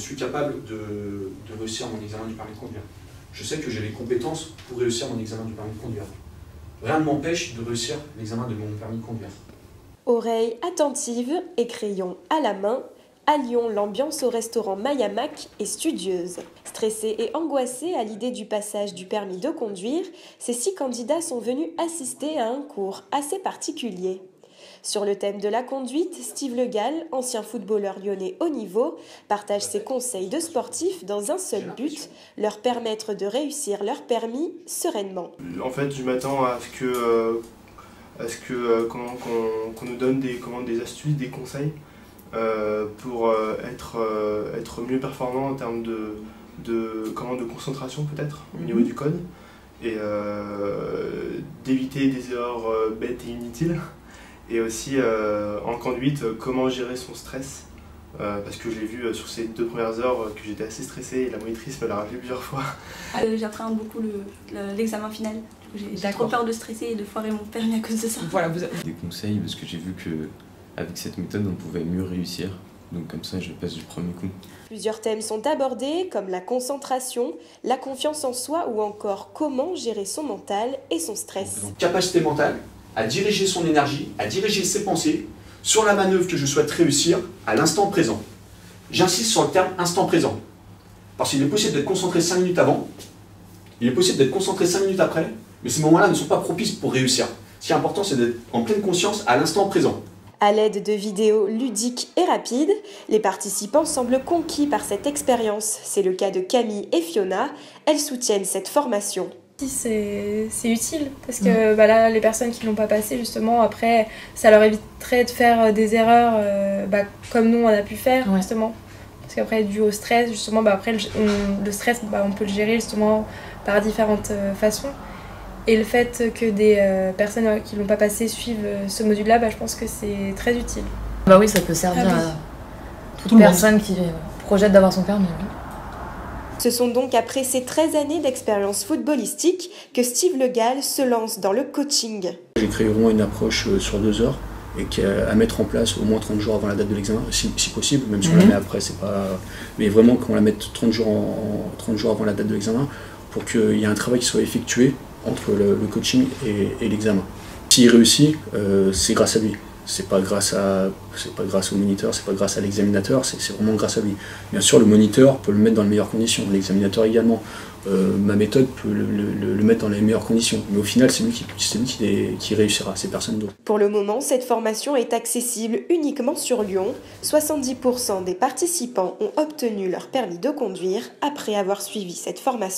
suis capable de réussir mon examen du permis de conduire. Je sais que j'ai les compétences pour réussir mon examen du permis de conduire. Rien ne m'empêche de réussir l'examen de mon permis de conduire. Oreilles attentives et crayon à la main, à Lyon, l'ambiance au restaurant Mayamac est studieuse. Stressés et angoissés à l'idée du passage du permis de conduire, ces 6 candidats sont venus assister à un cours assez particulier. Sur le thème de la conduite, Steve Le Gall, ancien footballeur lyonnais haut niveau, partage ses conseils de sportifs dans un seul but, leur permettre de réussir leur permis sereinement. En fait, je m'attends à ce qu'on nous donne des astuces, des conseils pour être mieux performant en termes de concentration peut-être au niveau du code et d'éviter des erreurs bêtes et inutiles. Et aussi en conduite, comment gérer son stress, parce que j'ai vu sur ces 2 premières heures que j'étais assez stressé et la monitrice me l'a rappelé plusieurs fois. J'appréhende beaucoup l'examen final, j'ai trop peur de stresser et de foirer mon permis à cause de ça. Voilà, vous avez des conseils parce que j'ai vu qu'avec cette méthode on pouvait mieux réussir, donc comme ça je passe du premier coup. Plusieurs thèmes sont abordés comme la concentration, la confiance en soi ou encore comment gérer son mental et son stress. Capacité mentale à diriger son énergie, à diriger ses pensées sur la manœuvre que je souhaite réussir à l'instant présent. J'insiste sur le terme instant présent, parce qu'il est possible d'être concentré 5 minutes avant, il est possible d'être concentré 5 minutes après, mais ces moments-là ne sont pas propices pour réussir. Ce qui est important, c'est d'être en pleine conscience à l'instant présent. À l'aide de vidéos ludiques et rapides, les participants semblent conquis par cette expérience. C'est le cas de Camille et Fiona, elles soutiennent cette formation. C'est utile parce que là, les personnes qui ne l'ont pas passé, justement, après, ça leur éviterait de faire des erreurs comme nous on a pu faire, justement. Parce qu'après, dû au stress, justement, après, le stress, on peut le gérer justement par différentes façons. Et le fait que des personnes qui ne l'ont pas passé suivent ce module-là, je pense que c'est très utile. Bah oui, ça peut servir à toute personne qui projette d'avoir son permis. Ce sont donc après ces 13 années d'expérience footballistique que Steve Le Gall se lance dans le coaching. J'ai créé vraiment une approche sur 2 heures et à mettre en place au moins 30 jours avant la date de l'examen, si possible, même si on la met après, c'est pas... Mais vraiment qu'on la mette 30 jours avant la date de l'examen pour qu'il y ait un travail qui soit effectué entre le coaching et l'examen. S'il réussit, c'est grâce à lui. C'est pas grâce au moniteur, c'est pas grâce à l'examinateur, c'est vraiment grâce à lui. Bien sûr, le moniteur peut le mettre dans les meilleures conditions, l'examinateur également. Ma méthode peut le mettre dans les meilleures conditions. Mais au final, c'est lui qui réussira, c'est personne d'autre. Pour le moment, cette formation est accessible uniquement sur Lyon. 70% des participants ont obtenu leur permis de conduire après avoir suivi cette formation.